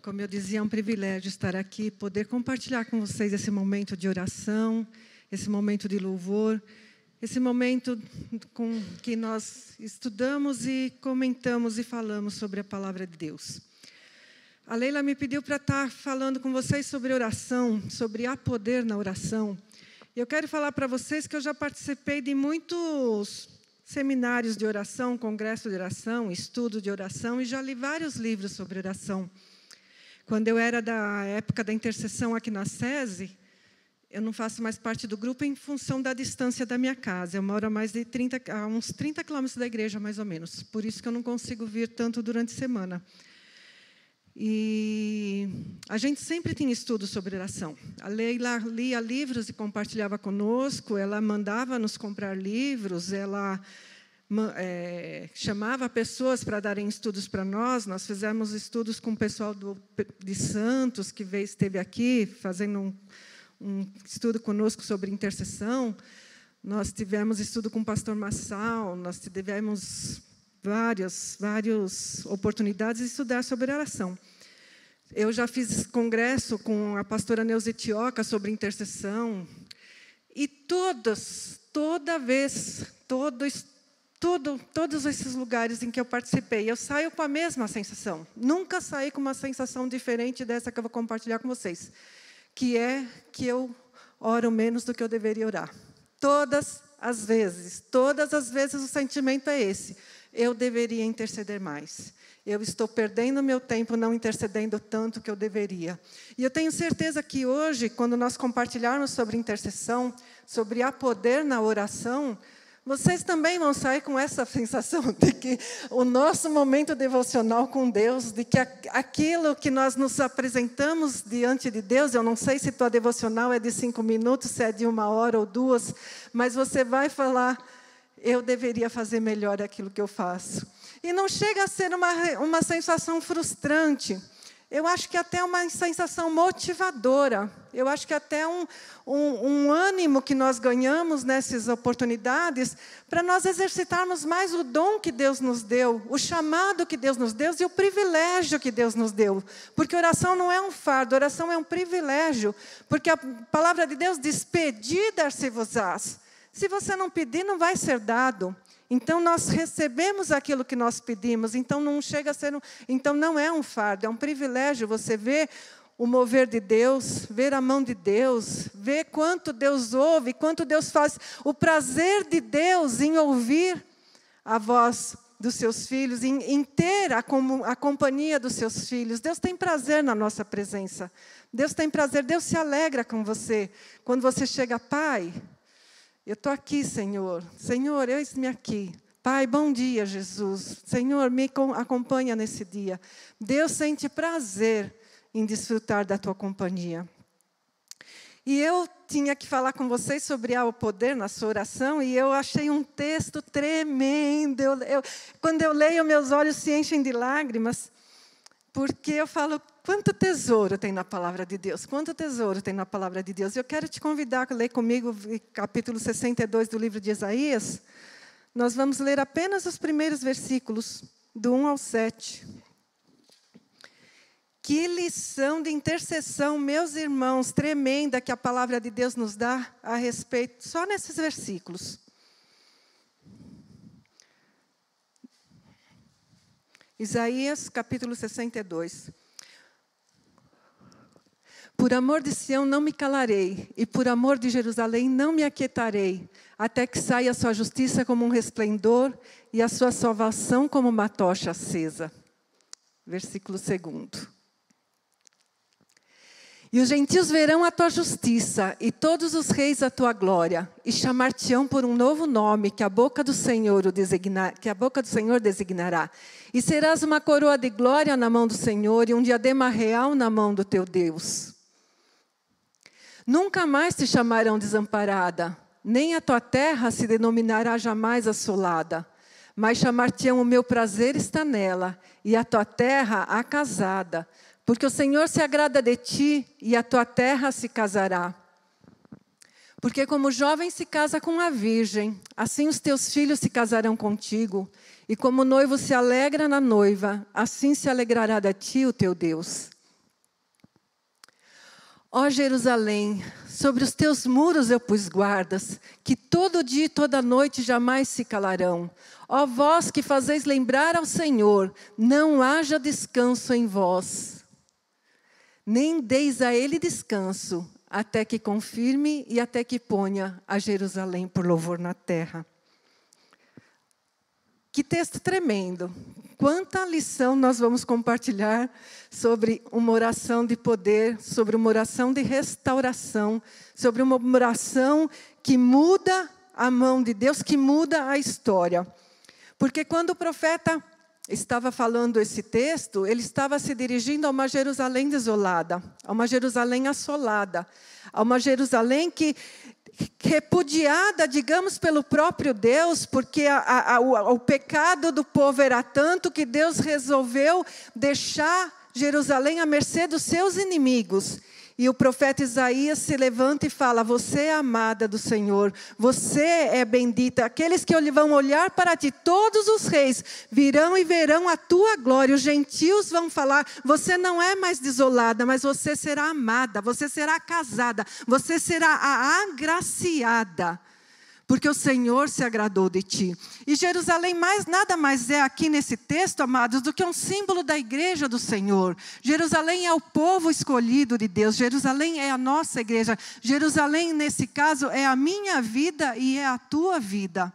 Como eu dizia, é um privilégio estar aqui, poder compartilhar com vocês esse momento de oração, esse momento de louvor, esse momento com que nós estudamos e comentamos e falamos sobre a palavra de Deus. A Leila me pediu para estar falando com vocês sobre oração, sobre há poder na oração. Eu quero falar para vocês que eu já participei de muitos seminários de oração, congresso de oração, estudo de oração, e já li vários livros sobre oração. Quando eu era da época da intercessão aqui na SESI, eu não faço mais parte do grupo em função da distância da minha casa. Eu moro a uns 30 quilômetros da igreja, mais ou menos. Por isso que eu não consigo vir tanto durante a semana. E a gente sempre tinha estudos sobre oração. A Leila lia livros e compartilhava conosco, ela mandava nos comprar livros, ela chamava pessoas para darem estudos para nós. Nós fizemos estudos com o pessoal de Santos, que esteve aqui, fazendo um estudo conosco sobre intercessão. Nós tivemos estudo com o pastor Massal, nós tivemos várias oportunidades de estudar sobre oração. Eu já fiz congresso com a pastora Neuza Etioca sobre intercessão. E todos esses lugares em que eu participei, eu saio com a mesma sensação. Nunca saí com uma sensação diferente dessa que eu vou compartilhar com vocês, que é que eu oro menos do que eu deveria orar. Todas as vezes o sentimento é esse. Eu deveria interceder mais. Eu estou perdendo meu tempo não intercedendo tanto que eu deveria. E eu tenho certeza que hoje, quando nós compartilharmos sobre intercessão, sobre há poder na oração, vocês também vão sair com essa sensação de que o nosso momento devocional com Deus, de que aquilo que nós nos apresentamos diante de Deus, eu não sei se tua devocional é de 5 minutos, se é de 1 hora ou 2, mas você vai falar, eu deveria fazer melhor aquilo que eu faço. E não chega a ser uma sensação frustrante. Eu acho que até uma sensação motivadora. Eu acho que até um ânimo que nós ganhamos nessas oportunidades para nós exercitarmos mais o dom que Deus nos deu, o chamado que Deus nos deu e o privilégio que Deus nos deu. Porque oração não é um fardo, oração é um privilégio. Porque a palavra de Deus diz, pedi, dar-se-vos-ás. Se você não pedir, não vai ser dado. Então, nós recebemos aquilo que nós pedimos. Então, não chega a ser então, não é um fardo, é um privilégio você ver o mover de Deus, ver a mão de Deus, ver quanto Deus ouve, quanto Deus faz. O prazer de Deus em ouvir a voz dos seus filhos, em ter a companhia dos seus filhos. Deus tem prazer na nossa presença. Deus tem prazer, Deus se alegra com você. Quando você chega, Pai, eu estou aqui, Senhor. Senhor, eis-me aqui. Pai, bom dia, Jesus. Senhor, me acompanha nesse dia. Deus sente prazer em desfrutar da tua companhia. E eu tinha que falar com vocês sobre o poder na sua oração, e eu achei um texto tremendo. Quando eu leio, meus olhos se enchem de lágrimas, porque eu falo, quanto tesouro tem na palavra de Deus? Quanto tesouro tem na palavra de Deus? Eu quero te convidar a ler comigo o capítulo 62 do livro de Isaías. Nós vamos ler apenas os primeiros versículos, do 1 ao 7. Que lição de intercessão, meus irmãos, tremenda que a palavra de Deus nos dá a respeito, só nesses versículos. Isaías, capítulo 62. Por amor de Sião não me calarei, e por amor de Jerusalém não me aquietarei, até que saia a sua justiça como um resplendor e a sua salvação como uma tocha acesa. Versículo 2. E os gentios verão a tua justiça, e todos os reis a tua glória, e chamar-te-ão por um novo nome que a boca do Senhor designará. E serás uma coroa de glória na mão do Senhor, e um diadema real na mão do teu Deus. Nunca mais te chamarão desamparada, nem a tua terra se denominará jamais assolada. Mas chamar-te-ão o meu prazer está nela, e a tua terra acasada. Porque o Senhor se agrada de ti, e a tua terra se casará. Porque como o jovem se casa com a virgem, assim os teus filhos se casarão contigo. E como o noivo se alegra na noiva, assim se alegrará de ti o teu Deus. Ó Jerusalém, sobre os teus muros eu pus guardas, que todo dia e toda noite jamais se calarão. Ó vós que fazeis lembrar ao Senhor, não haja descanso em vós. Nem deis a ele descanso, até que confirme e até que ponha a Jerusalém por louvor na terra. Que texto tremendo. Quanta lição nós vamos compartilhar sobre uma oração de poder, sobre uma oração de restauração, sobre uma oração que muda a mão de Deus, que muda a história. Porque quando o profeta estava falando esse texto, ele estava se dirigindo a uma Jerusalém desolada, a uma Jerusalém assolada, a uma Jerusalém que repudiada, digamos, pelo próprio Deus, porque o pecado do povo era tanto que Deus resolveu deixar Jerusalém à mercê dos seus inimigos. E o profeta Isaías se levanta e fala: você é amada do Senhor, você é bendita. Aqueles que vão olhar para ti, todos os reis virão e verão a tua glória. Os gentios vão falar: você não é mais desolada, mas você será amada, você será casada, você será a agraciada. Porque o Senhor se agradou de ti. E Jerusalém nada mais é aqui nesse texto, amados, do que um símbolo da igreja do Senhor. Jerusalém é o povo escolhido de Deus. Jerusalém é a nossa igreja. Jerusalém, nesse caso, é a minha vida e é a tua vida.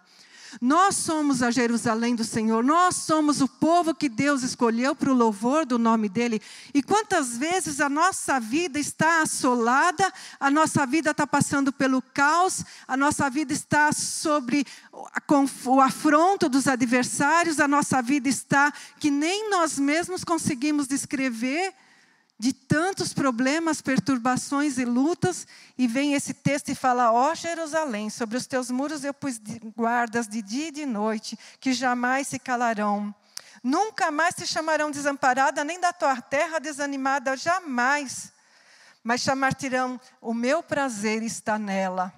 Nós somos a Jerusalém do Senhor, nós somos o povo que Deus escolheu para o louvor do nome dEle. E quantas vezes a nossa vida está assolada, a nossa vida está passando pelo caos, a nossa vida está sobre o afronto dos adversários, a nossa vida está que nem nós mesmos conseguimos descrever, de tantos problemas, perturbações e lutas, e vem esse texto e fala: ó Jerusalém, sobre os teus muros eu pus guardas de dia e de noite, que jamais se calarão. Nunca mais te chamarão desamparada, nem da tua terra desanimada, jamais. Mas chamar-te-ão, o meu prazer está nela.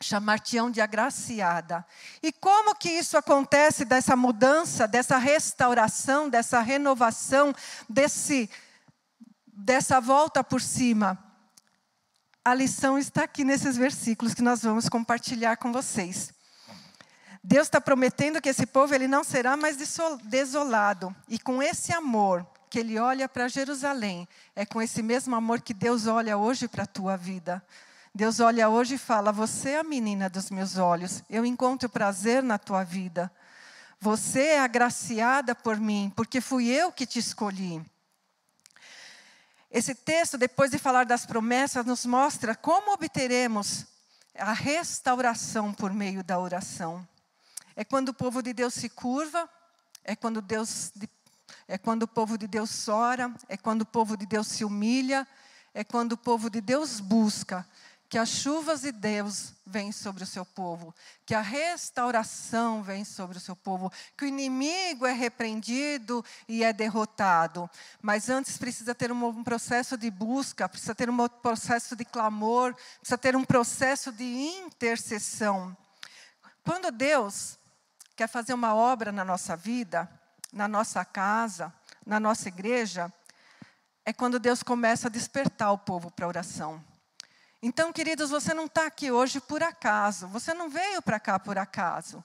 Chamar-te-ão de agraciada. E como que isso acontece, dessa mudança, dessa restauração, dessa renovação, dessa volta por cima? A lição está aqui nesses versículos que nós vamos compartilhar com vocês. Deus está prometendo que esse povo ele não será mais desolado. E com esse amor que Ele olha para Jerusalém, é com esse mesmo amor que Deus olha hoje para a tua vida. Deus olha hoje e fala: você é a menina dos meus olhos, eu encontro prazer na tua vida. Você é agraciada por mim, porque fui eu que te escolhi. Esse texto, depois de falar das promessas, nos mostra como obteremos a restauração por meio da oração. É quando o povo de Deus se curva, é quando o povo de Deus ora, é quando o povo de Deus se humilha, é quando o povo de Deus busca que as chuvas de Deus vêm sobre o seu povo, que a restauração vem sobre o seu povo, que o inimigo é repreendido e é derrotado. Mas antes precisa ter um processo de busca, precisa ter um processo de clamor, precisa ter um processo de intercessão. Quando Deus quer fazer uma obra na nossa vida, na nossa casa, na nossa igreja, é quando Deus começa a despertar o povo para a oração. Então, queridos, você não está aqui hoje por acaso. Você não veio para cá por acaso.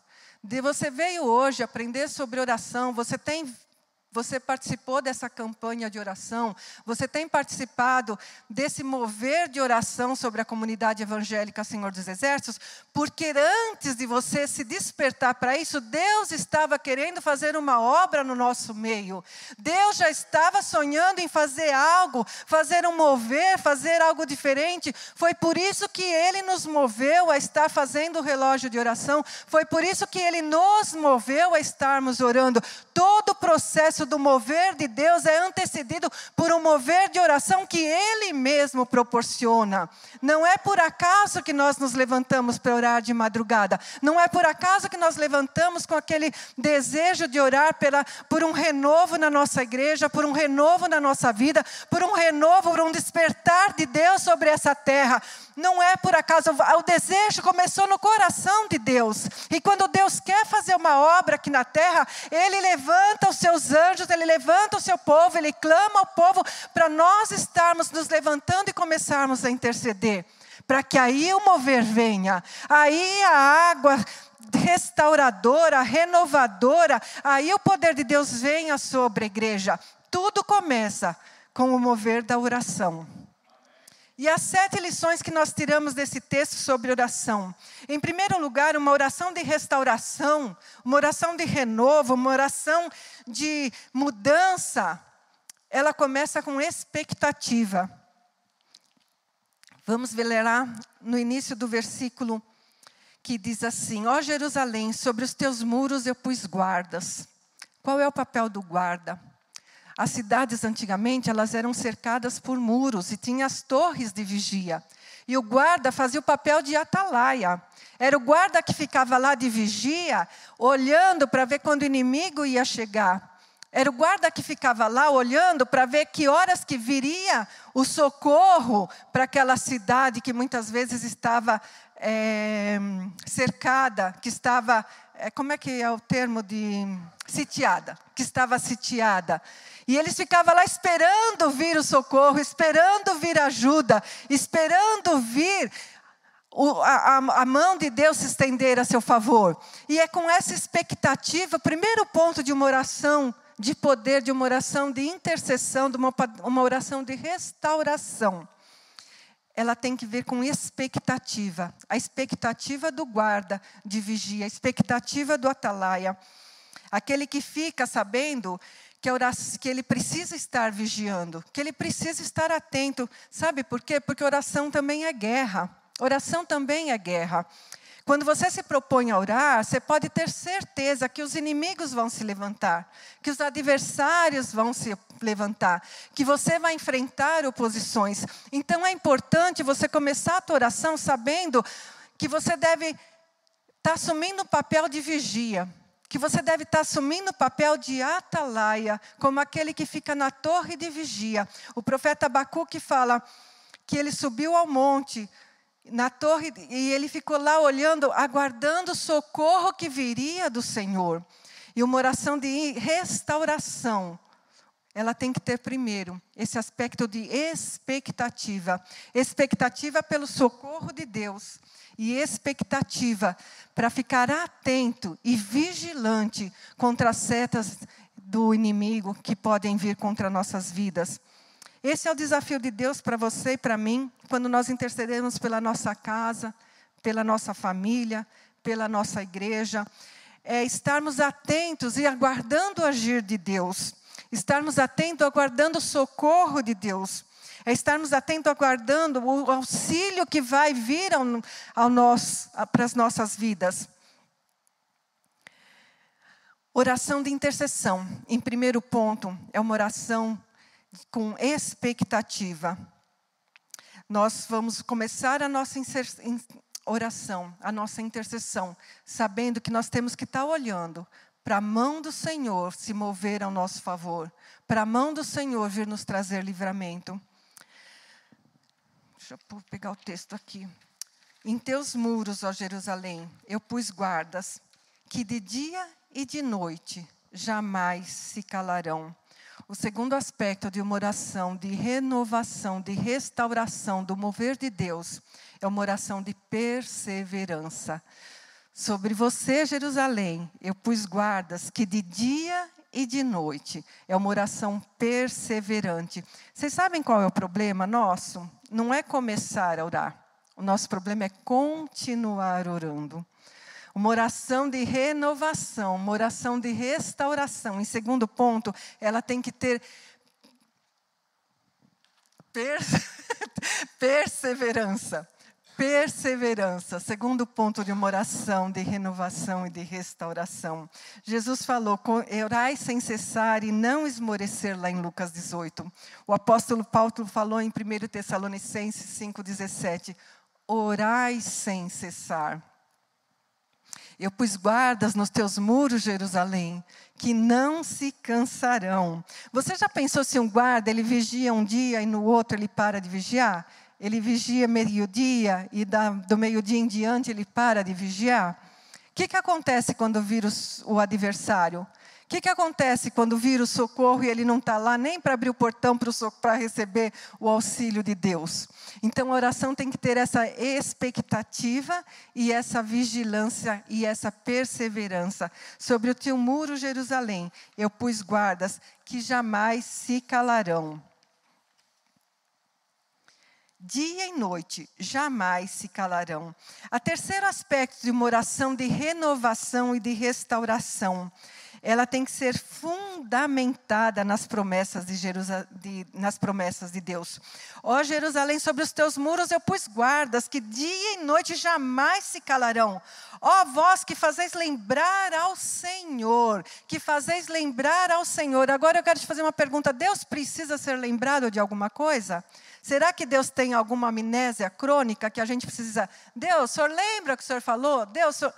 Você veio hoje aprender sobre oração. Você participou dessa campanha de oração. Você tem participado desse mover de oração sobre a comunidade evangélica Senhor dos Exércitos, porque antes de você se despertar para isso, Deus estava querendo fazer uma obra no nosso meio. Deus já estava sonhando em fazer algo, fazer um mover, fazer algo diferente. Foi por isso que Ele nos moveu a estar fazendo o relógio de oração. Foi por isso que Ele nos moveu a estarmos orando. Todo o processo do mover de Deus é antecedido por um mover de oração que Ele mesmo proporciona. Não é por acaso que nós nos levantamos para orar de madrugada. Não é por acaso que nós levantamos com aquele desejo de orar por um renovo na nossa igreja, por um renovo na nossa vida, por um renovo, por um despertar de Deus sobre essa terra. Não é por acaso, o desejo começou no coração de Deus. E quando Deus quer fazer uma obra aqui na terra, Ele levanta os seus anjos, Ele levanta o seu povo, Ele clama ao povo para nós estarmos nos levantando e começarmos a interceder. Para que aí o mover venha, aí a água restauradora, renovadora, aí o poder de Deus venha sobre a igreja. Tudo começa com o mover da oração. E as 7 lições que nós tiramos desse texto sobre oração. Em primeiro lugar, uma oração de restauração, uma oração de renovo, uma oração de mudança. Ela começa com expectativa. Vamos ver lá no início do versículo que diz assim: ó Jerusalém, sobre os teus muros eu pus guardas. Qual é o papel do guarda? As cidades antigamente, elas eram cercadas por muros e tinham as torres de vigia. E o guarda fazia o papel de atalaia. Era o guarda que ficava lá de vigia, olhando para ver quando o inimigo ia chegar. Era o guarda que ficava lá olhando para ver que horas que viria o socorro para aquela cidade que muitas vezes estava cercada, que estava, como é que é o termo de sitiada? Que estava sitiada. E eles ficavam lá esperando vir o socorro, esperando vir a ajuda, esperando vir a mão de Deus se estender a seu favor. E é com essa expectativa, o primeiro ponto de uma oração de poder, de uma oração de intercessão, de uma oração de restauração. Ela tem que ver com expectativa. A expectativa do guarda de vigia, a expectativa do atalaia. Aquele que fica sabendo que ele precisa estar vigiando, que ele precisa estar atento. Sabe por quê? Porque oração também é guerra. Oração também é guerra. Quando você se propõe a orar, você pode ter certeza que os inimigos vão se levantar, que os adversários vão se levantar, que você vai enfrentar oposições. Então é importante você começar a tua oração sabendo que você deve estar assumindo o papel de vigia, que você deve estar assumindo o papel de atalaia, como aquele que fica na torre de vigia. O profeta Abacuque fala que ele subiu ao monte, na torre, e ele ficou lá olhando, aguardando o socorro que viria do Senhor. E uma oração de restauração, ela tem que ter primeiro esse aspecto de expectativa. Expectativa pelo socorro de Deus. E expectativa para ficar atento e vigilante contra as setas do inimigo que podem vir contra nossas vidas. Esse é o desafio de Deus para você e para mim, quando nós intercedemos pela nossa casa, pela nossa família, pela nossa igreja. É estarmos atentos e aguardando o agir de Deus. Estarmos atentos, aguardando o socorro de Deus. É estarmos atentos, aguardando o auxílio que vai vir para as nossas vidas. Oração de intercessão. Em primeiro ponto, é uma oração com expectativa. Nós vamos começar a nossa oração, a nossa intercessão, sabendo que nós temos que estar olhando para a mão do Senhor se mover ao nosso favor, para a mão do Senhor vir nos trazer livramento. Deixa eu pegar o texto aqui. Em teus muros, ó Jerusalém, eu pus guardas, que de dia e de noite jamais se calarão. O segundo aspecto de uma oração de renovação, de restauração, do mover de Deus, é uma oração de perseverança. Sobre você, Jerusalém, eu pus guardas, que de dia e de noite. É uma oração perseverante. Vocês sabem qual é o problema nosso? Não é começar a orar. O nosso problema é continuar orando. Uma oração de renovação, uma oração de restauração. Em segundo ponto, ela tem que ter perseverança. perseverança. Segundo ponto de uma oração de renovação e de restauração. Jesus falou, orai sem cessar e não esmorecer, lá em Lucas 18. O apóstolo Paulo falou em 1 Tessalonicenses 5,17. Orai sem cessar. Eu pus guardas nos teus muros, Jerusalém, que não se cansarão. Você já pensou se um guarda, ele vigia um dia e no outro ele para de vigiar? Ele vigia meio-dia e do meio-dia em diante ele para de vigiar? O que acontece quando vira o adversário? O que acontece quando vira o socorro e ele não está lá nem para abrir o portão para receber o auxílio de Deus? Então a oração tem que ter essa expectativa e essa vigilância e essa perseverança. Sobre o teu muro, Jerusalém, eu pus guardas que jamais se calarão. Dia e noite jamais se calarão. O terceiro aspecto de uma oração de renovação e de restauração, ela tem que ser fundamentada nas promessas nas promessas de Deus. Ó Jerusalém, sobre os teus muros eu pus guardas, que dia e noite jamais se calarão. Ó vós que fazeis lembrar ao Senhor, que fazeis lembrar ao Senhor. Agora eu quero te fazer uma pergunta, Deus precisa ser lembrado de alguma coisa? Será que Deus tem alguma amnésia crônica que a gente precisa... Deus, o Senhor lembra o que o Senhor falou? Deus, Senhor...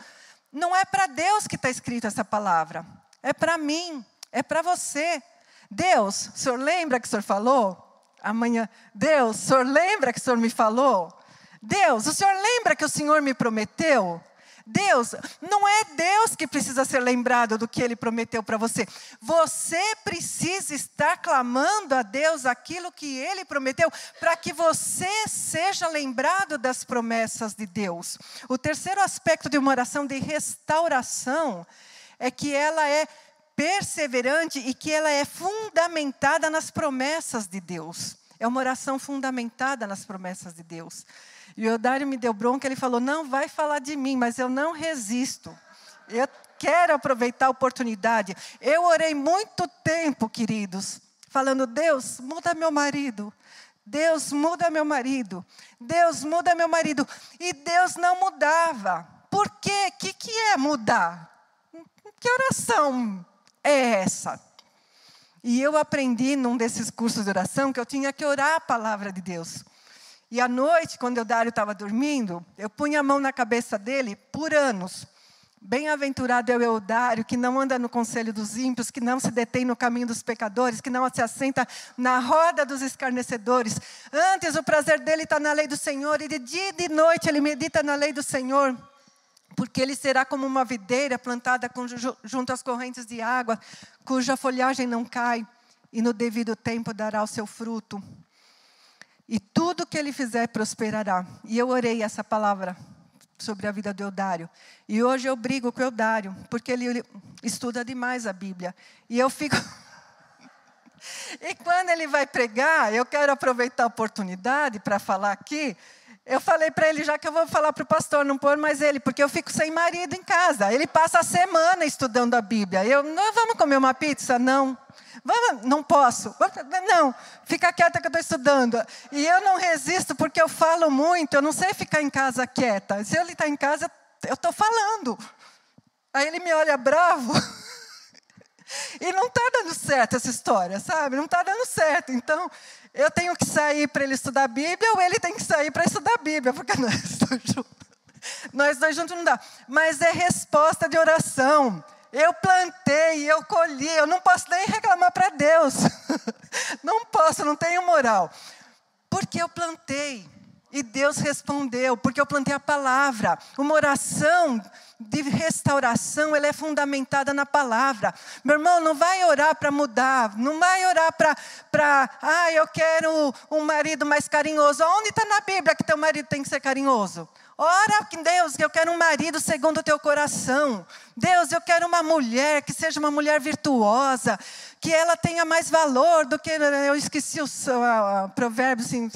Não é para Deus que está escrita essa palavra. É para mim, é para você. Deus, o Senhor lembra que o Senhor falou? Amanhã, Deus, o Senhor lembra que o Senhor me falou? Deus, o Senhor lembra que o Senhor me prometeu? Deus, não é Deus que precisa ser lembrado do que Ele prometeu para você. Você precisa estar clamando a Deus aquilo que Ele prometeu, para que você seja lembrado das promessas de Deus. O terceiro aspecto de uma oração de restauração é que ela é perseverante e que ela é fundamentada nas promessas de Deus. É uma oração fundamentada nas promessas de Deus. E o Dário me deu bronca, ele falou, não vai falar de mim, mas eu não resisto. Eu quero aproveitar a oportunidade. Eu orei muito tempo, queridos, falando, Deus, muda meu marido. Deus, muda meu marido. Deus, muda meu marido. E Deus não mudava. Por quê? O que é mudar? Que oração é essa? E eu aprendi num desses cursos de oração que eu tinha que orar a palavra de Deus. E à noite, quando o Dário estava dormindo, eu punha a mão na cabeça dele por anos. Bem-aventurado é o Eudário, que não anda no conselho dos ímpios, que não se detém no caminho dos pecadores, que não se assenta na roda dos escarnecedores. Antes, o prazer dele está na lei do Senhor, e de dia e de noite ele medita na lei do Senhor. Porque ele será como uma videira plantada junto às correntes de água, cuja folhagem não cai, e no devido tempo dará o seu fruto. E tudo que ele fizer prosperará. E eu orei essa palavra sobre a vida do Eudário. E hoje eu brigo com o Eudário, porque ele estuda demais a Bíblia. E eu fico... E quando ele vai pregar, eu quero aproveitar a oportunidade para falar aqui. Eu falei para ele, já que eu vou falar para o pastor, não pôr mais ele, porque eu fico sem marido em casa. Ele passa a semana estudando a Bíblia. Não vamos comer uma pizza? Não. Não posso. Não, fica quieta que eu estou estudando. E eu não resisto porque eu falo muito, eu não sei ficar em casa quieta. Se ele está em casa, eu estou falando. Aí ele me olha bravo. E não está dando certo essa história, sabe? Não está dando certo. Então, eu tenho que sair para ele estudar a Bíblia ou ele tem que sair para estudar a Bíblia, porque nós dois juntos não dá. Mas é resposta de oração. Eu plantei, eu colhi, eu não posso nem reclamar para Deus. Não posso, não tenho moral. Porque eu plantei e Deus respondeu, porque eu plantei a palavra. Uma oração de restauração, ela é fundamentada na palavra. Meu irmão, não vai orar para mudar, não vai orar para, eu quero um marido mais carinhoso. Onde está na Bíblia que teu marido tem que ser carinhoso? Ora, Deus, que eu quero um marido segundo o teu coração. Deus, eu quero uma mulher que seja uma mulher virtuosa, que ela tenha mais valor do que, eu esqueci o Provérbios, assim,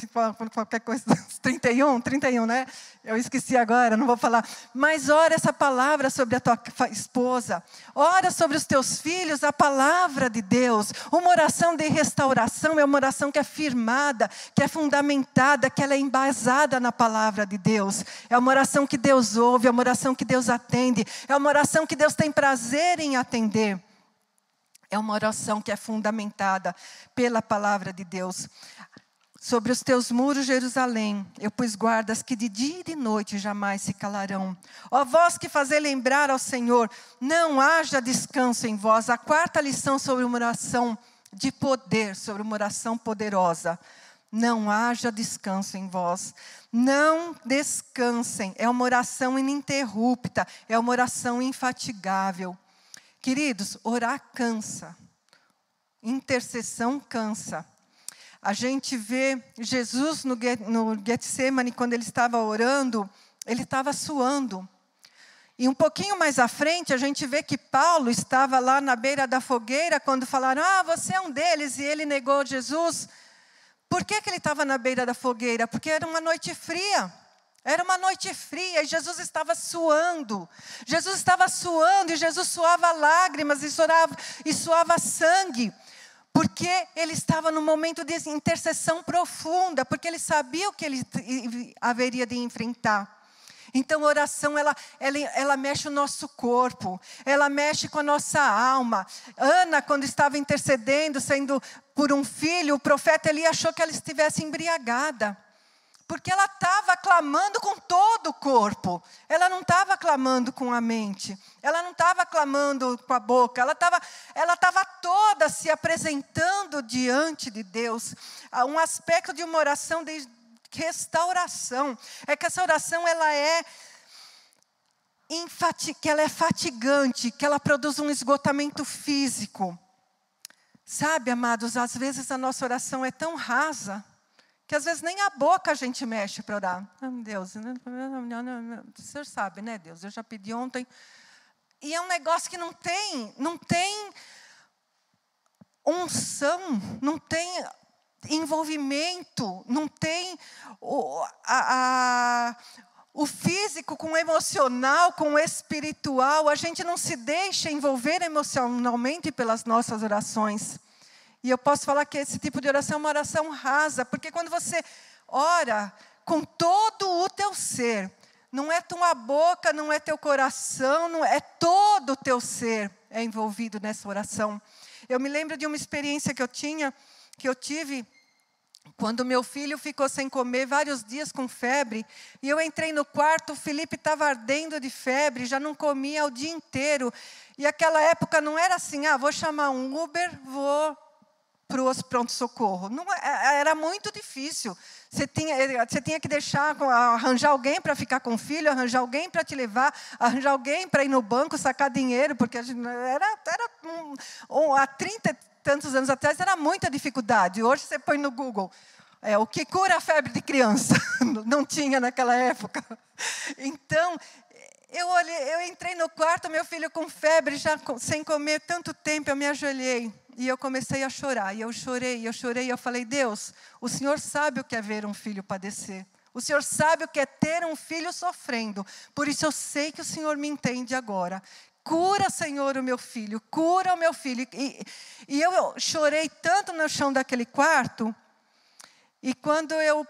qualquer coisa, 31, né? Eu esqueci agora, não vou falar. Mas ora essa palavra sobre a tua esposa. Ora sobre os teus filhos a palavra de Deus. Uma oração de restauração é uma oração que é firmada, que é fundamentada, que ela é embasada na palavra de Deus. É uma oração que Deus ouve, é uma oração que Deus atende. É uma oração que Deus tem prazer em atender. É uma oração que é fundamentada pela palavra de Deus. Sobre os teus muros, Jerusalém, eu pus guardas que de dia e de noite jamais se calarão. Ó vós que fazei lembrar ao Senhor, não haja descanso em vós. A quarta lição sobre uma oração de poder, sobre uma oração poderosa. Não haja descanso em vós. Não descansem. É uma oração ininterrupta, é uma oração infatigável. Queridos, orar cansa. Intercessão cansa. A gente vê Jesus no Getsemane, quando ele estava orando, ele estava suando. E um pouquinho mais à frente, a gente vê que Paulo estava lá na beira da fogueira, quando falaram, você é um deles, e ele negou Jesus. Por que ele estava na beira da fogueira? Porque era uma noite fria. Era uma noite fria e Jesus estava suando. Jesus estava suando e Jesus suava lágrimas e suava sangue. Porque ele estava num momento de intercessão profunda, porque ele sabia o que ele haveria de enfrentar. Então, a oração, ela mexe o nosso corpo, ela mexe com a nossa alma. Ana, quando estava intercedendo, sendo por um filho, o profeta Eli achou que ela estivesse embriagada. Porque ela estava clamando com todo o corpo. Ela não estava clamando com a mente. Ela não estava clamando com a boca. Ela estava toda se apresentando diante de Deus. Um aspecto de uma oração de restauração é que essa oração ela é fatigante, que ela produz um esgotamento físico. Sabe, amados, às vezes a nossa oração é tão rasa que às vezes nem a boca a gente mexe para orar. Deus, o Senhor sabe, né, Deus? Eu já pedi ontem. E é um negócio que não tem unção, não tem envolvimento, não tem o físico com o emocional, com o espiritual. A gente não se deixa envolver emocionalmente pelas nossas orações. E eu posso falar que esse tipo de oração é uma oração rasa, porque quando você ora com todo o teu ser, não é tua boca, não é teu coração, não é todo o teu ser é envolvido nessa oração. Eu me lembro de uma experiência que eu tive, quando meu filho ficou sem comer vários dias com febre, e eu entrei no quarto, o Felipe estava ardendo de febre, já não comia o dia inteiro. E aquela época não era assim, vou chamar um Uber, vou para o pronto-socorro. Era muito difícil. Você tinha que arranjar alguém para ficar com o filho, arranjar alguém para te levar, arranjar alguém para ir no banco, sacar dinheiro, porque há 30 e tantos anos atrás era muita dificuldade. Hoje você põe no Google, o que cura a febre de criança. Não tinha naquela época. Então, eu entrei no quarto, meu filho com febre, já sem comer tanto tempo, eu me ajoelhei. E eu comecei a chorar, e eu chorei, e eu falei, Deus, o Senhor sabe o que é ver um filho padecer. O Senhor sabe o que é ter um filho sofrendo. Por isso eu sei que o Senhor me entende agora. Cura, Senhor, o meu filho, cura o meu filho. E eu chorei tanto no chão daquele quarto, e quando eu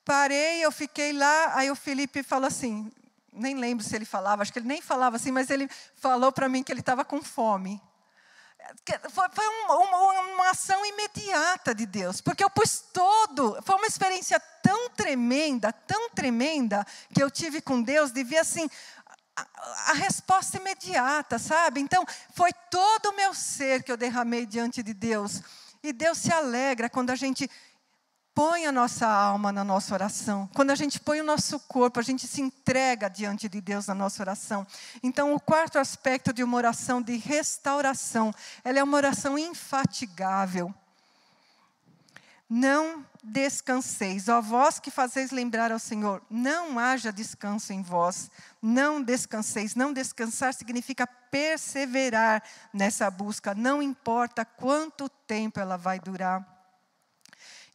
parei, eu fiquei lá, aí o Felipe falou assim, nem lembro se ele falava, acho que ele nem falava assim, mas ele falou para mim que ele estava com fome. Foi uma ação imediata de Deus, porque eu pus foi uma experiência tão tremenda, que eu tive com Deus, de ver assim, a resposta imediata, sabe? Então, foi todo o meu ser que eu derramei diante de Deus, e Deus se alegra quando a gente põe a nossa alma na nossa oração. Quando a gente põe o nosso corpo, a gente se entrega diante de Deus na nossa oração. Então, o quarto aspecto de uma oração de restauração, ela é uma oração infatigável. Não descanseis, ó vós que fazeis lembrar ao Senhor, não haja descanso em vós, não descanseis. Não descansar significa perseverar nessa busca, não importa quanto tempo ela vai durar.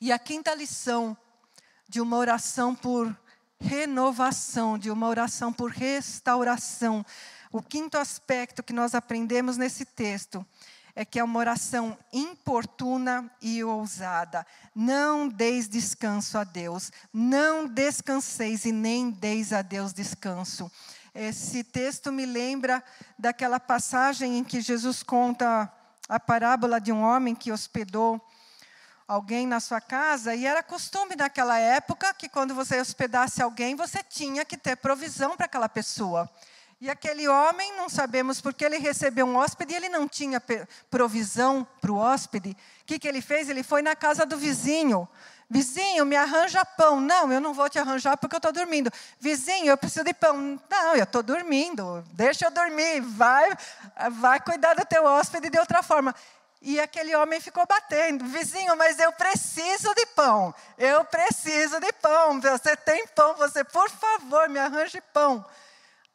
E a quinta lição de uma oração por renovação, de uma oração por restauração, o quinto aspecto que nós aprendemos nesse texto é que é uma oração importuna e ousada. Não deis descanso a Deus, não descanseis e nem deis a Deus descanso. Esse texto me lembra daquela passagem em que Jesus conta a parábola de um homem que hospedou alguém na sua casa, e era costume naquela época que quando você hospedasse alguém, você tinha que ter provisão para aquela pessoa. E aquele homem, não sabemos porque ele recebeu um hóspede e ele não tinha provisão para o hóspede. O que ele fez? Ele foi na casa do vizinho. Vizinho, me arranja pão. Não, eu não vou te arranjar porque eu estou dormindo. Vizinho, eu preciso de pão. Não, eu estou dormindo. Deixa eu dormir. Vai cuidar do teu hóspede de outra forma. E aquele homem ficou batendo. Vizinho, mas eu preciso de pão. Eu preciso de pão. Você tem pão, você, por favor, me arranje pão.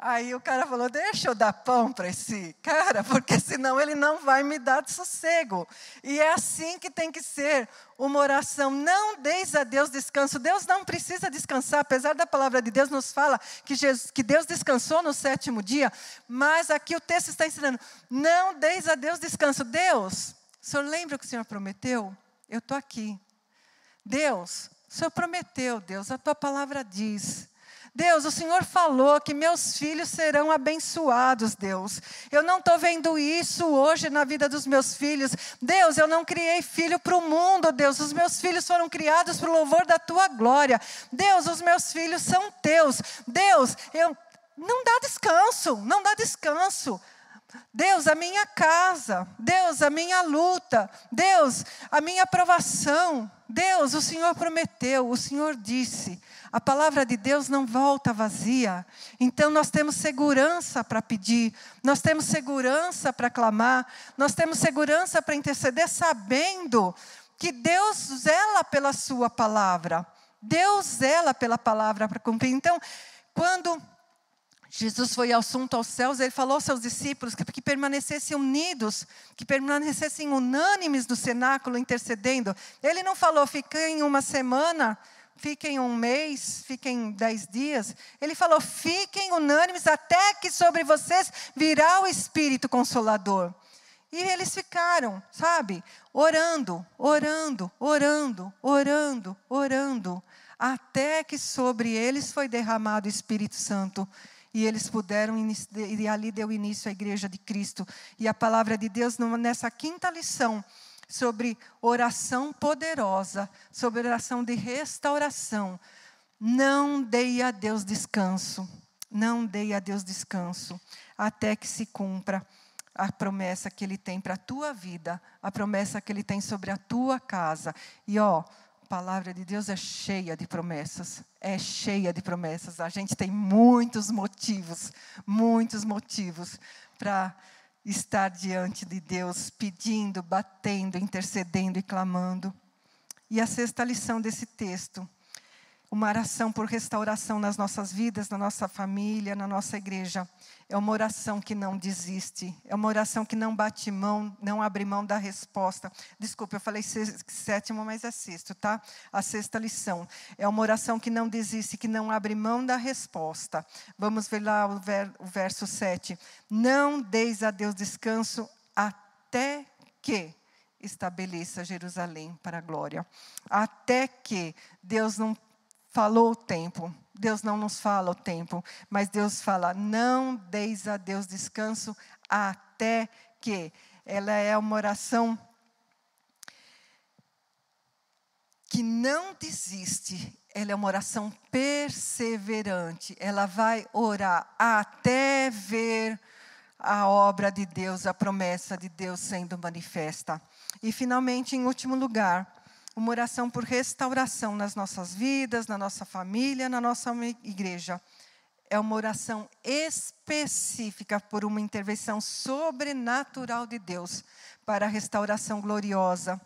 Aí o cara falou, deixa eu dar pão para esse cara, porque senão ele não vai me dar de sossego. E é assim que tem que ser uma oração. Não deis a Deus descanso. Deus não precisa descansar, apesar da palavra de Deus nos fala que Deus descansou no 7º dia. Mas aqui o texto está ensinando, não deis a Deus descanso. Deus, o Senhor lembra o que o Senhor prometeu? Eu estou aqui. Deus, o Senhor prometeu, Deus, a tua palavra diz. Deus, o Senhor falou que meus filhos serão abençoados, Deus. Eu não estou vendo isso hoje na vida dos meus filhos. Deus, eu não criei filho para o mundo, Deus. Os meus filhos foram criados para o louvor da tua glória. Deus, os meus filhos são teus. Deus, não dá descanso, não dá descanso. Deus, a minha casa. Deus, a minha luta. Deus, a minha aprovação. Deus, o Senhor prometeu, o Senhor disse. A palavra de Deus não volta vazia. Então nós temos segurança para pedir, nós temos segurança para clamar, nós temos segurança para interceder, sabendo que Deus zela pela sua palavra. Deus zela pela palavra para cumprir. Então, quando Jesus foi assunto aos céus, ele falou aos seus discípulos que permanecessem unidos, que permanecessem unânimes no cenáculo, intercedendo. Ele não falou, fiquem uma semana, fiquem um mês, fiquem 10 dias. Ele falou, fiquem unânimes até que sobre vocês virá o Espírito Consolador. E eles ficaram, sabe, orando, orando, orando, orando, orando, até que sobre eles foi derramado o Espírito Santo. E eles puderam, e ali deu início à Igreja de Cristo. E a palavra de Deus, nessa quinta lição, sobre oração poderosa, sobre oração de restauração. Não dei a Deus descanso, não dei a Deus descanso, até que se cumpra a promessa que Ele tem para a tua vida, a promessa que Ele tem sobre a tua casa. E a palavra de Deus é cheia de promessas, é cheia de promessas. A gente tem muitos motivos para estar diante de Deus, pedindo, batendo, intercedendo e clamando. E a sexta lição desse texto, uma oração por restauração nas nossas vidas, na nossa família, na nossa igreja. É uma oração que não desiste, é uma oração que não bate mão, não abre mão da resposta. Desculpa, eu falei sétimo, mas é sexto, tá? A sexta lição. É uma oração que não desiste, que não abre mão da resposta. Vamos ver lá o verso 7. Não deis a Deus descanso até que estabeleça Jerusalém para a glória. Até que Deus não falou o tempo. Deus não nos fala o tempo, mas Deus fala, não deis a Deus descanso até que. Ela é uma oração que não desiste, ela é uma oração perseverante. Ela vai orar até ver a obra de Deus, a promessa de Deus sendo manifesta. E finalmente, em último lugar, uma oração por restauração nas nossas vidas, na nossa família, na nossa igreja. É uma oração específica por uma intervenção sobrenatural de Deus para a restauração gloriosa.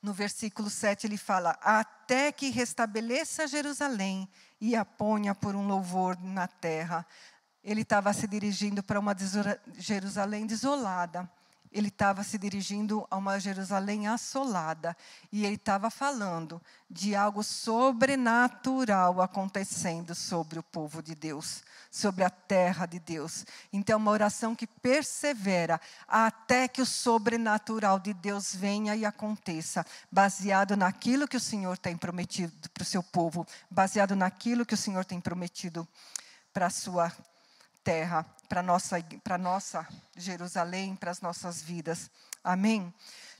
No versículo 7 ele fala: até que restabeleça Jerusalém e a ponha por um louvor na terra. Ele estava se dirigindo para uma Jerusalém desolada. Ele estava se dirigindo a uma Jerusalém assolada. E ele estava falando de algo sobrenatural acontecendo sobre o povo de Deus, sobre a terra de Deus. Então, uma oração que persevera até que o sobrenatural de Deus venha e aconteça, baseado naquilo que o Senhor tem prometido para o seu povo, baseado naquilo que o Senhor tem prometido para a sua terra, para nossa Jerusalém, para as nossas vidas. Amém?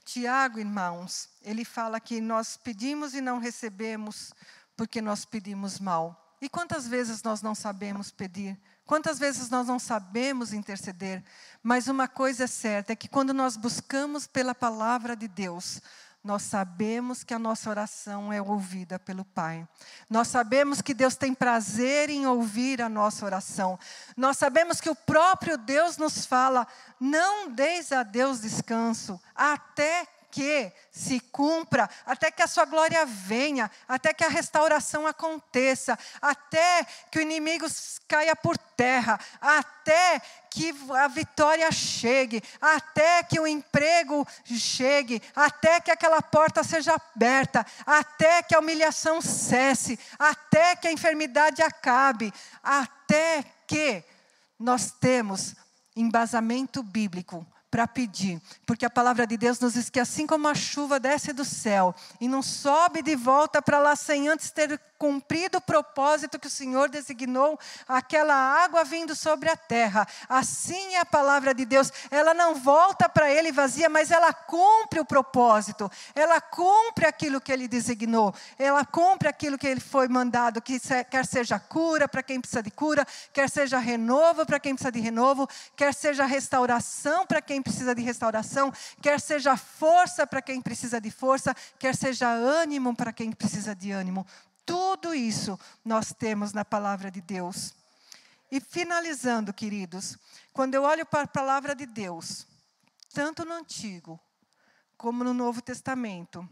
Tiago, irmãos, ele fala que nós pedimos e não recebemos porque nós pedimos mal. E quantas vezes nós não sabemos pedir? Quantas vezes nós não sabemos interceder? Mas uma coisa é certa, é que quando nós buscamos pela palavra de Deus, nós sabemos que a nossa oração é ouvida pelo Pai. Nós sabemos que Deus tem prazer em ouvir a nossa oração. Nós sabemos que o próprio Deus nos fala: não deis a Deus descanso, até que se cumpra, até que a sua glória venha, até que a restauração aconteça, até que o inimigo caia por terra, até que a vitória chegue, até que o emprego chegue, até que aquela porta seja aberta, até que a humilhação cesse, até que a enfermidade acabe, até que nós temos embasamento bíblico para pedir, porque a palavra de Deus nos diz que assim como a chuva desce do céu e não sobe de volta para lá sem antes ter cumprido o propósito que o Senhor designou, aquela água vindo sobre a terra, assim é a palavra de Deus, ela não volta para Ele vazia, mas ela cumpre o propósito, ela cumpre aquilo que Ele designou, ela cumpre aquilo que Ele foi mandado, que quer seja cura para quem precisa de cura, quer seja renovo para quem precisa de renovo, quer seja restauração para quem precisa de restauração, quer seja força para quem precisa de força, quer seja ânimo para quem precisa de ânimo. Tudo isso nós temos na palavra de Deus. E finalizando, queridos, quando eu olho para a palavra de Deus, tanto no Antigo como no Novo Testamento,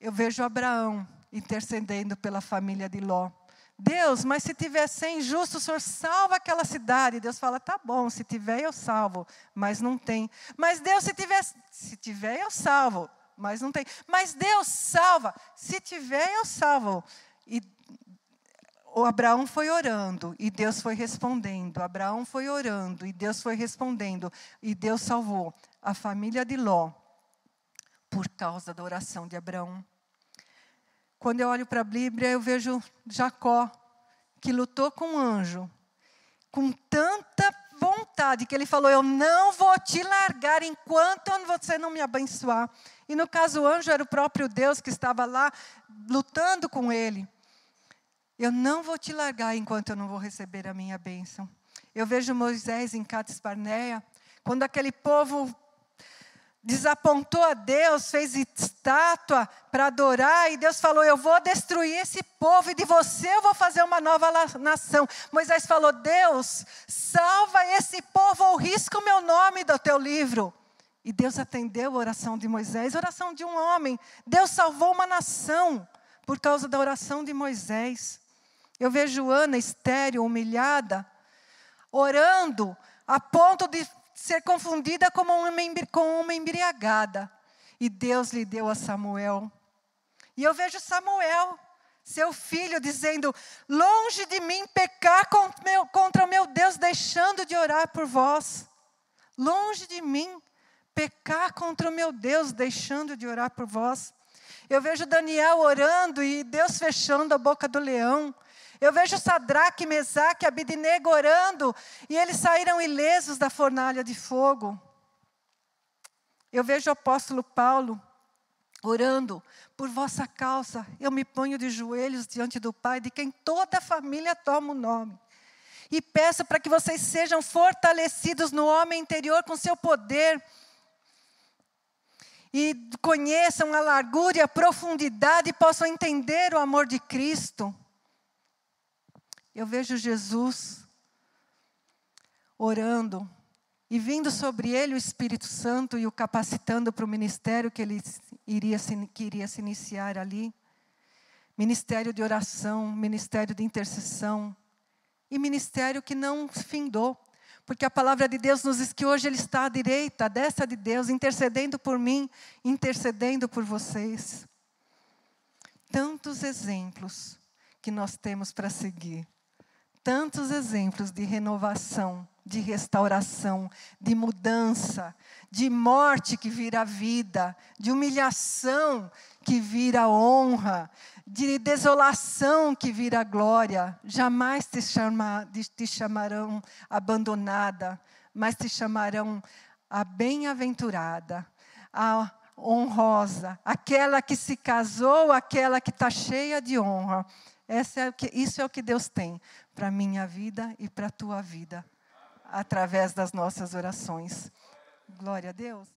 eu vejo Abraão intercedendo pela família de Ló. Deus, mas se tiver 100 justos, o Senhor salva aquela cidade. Deus fala: tá bom, se tiver eu salvo, mas não tem. Mas Deus, se tiver eu salvo, mas não tem. Mas Deus salva, se tiver eu salvo. E o Abraão foi orando e Deus foi respondendo. Abraão foi orando e Deus foi respondendo. E Deus salvou a família de Ló por causa da oração de Abraão. Quando eu olho para a Bíblia, eu vejo Jacó, que lutou com um anjo, com tanta vontade, que ele falou: eu não vou te largar enquanto você não me abençoar. E no caso, o anjo era o próprio Deus que estava lá, lutando com ele. Eu não vou te largar enquanto eu não vou receber a minha bênção. Eu vejo Moisés em Cades Barneia, quando aquele povo desapontou a Deus, fez estátua para adorar, e Deus falou: eu vou destruir esse povo, e de você eu vou fazer uma nova nação. Moisés falou: Deus, salva esse povo, ou risca o meu nome do teu livro. E Deus atendeu a oração de Moisés, a oração de um homem. Deus salvou uma nação por causa da oração de Moisés. Eu vejo Ana estéril, humilhada, orando, a ponto de ser confundida com uma embriagada. E Deus lhe deu a Samuel. E eu vejo Samuel, seu filho, dizendo: longe de mim pecar contra o meu Deus, deixando de orar por vós. Longe de mim pecar contra o meu Deus, deixando de orar por vós. Eu vejo Daniel orando e Deus fechando a boca do leão. Eu vejo Sadraque, Mesaque e Abidnego orando, e eles saíram ilesos da fornalha de fogo. Eu vejo o apóstolo Paulo orando: por vossa causa, eu me ponho de joelhos diante do Pai, de quem toda a família toma o nome. E peço para que vocês sejam fortalecidos no homem interior com seu poder, e conheçam a largura e a profundidade, e possam entender o amor de Cristo. Eu vejo Jesus orando e vindo sobre ele o Espírito Santo e o capacitando para o ministério que iria se iniciar ali. Ministério de oração, ministério de intercessão, e ministério que não findou, porque a palavra de Deus nos diz que hoje ele está à direita, à destra de Deus, intercedendo por mim, intercedendo por vocês. Tantos exemplos que nós temos para seguir. Tantos exemplos de renovação, de restauração, de mudança, de morte que vira vida, de humilhação que vira honra, de desolação que vira glória. Jamais te chamarão abandonada, mas te chamarão a bem-aventurada, a honrosa, aquela que se casou, aquela que está cheia de honra. Isso é o que Deus tem para a minha vida e para a tua vida, através das nossas orações. Glória a Deus.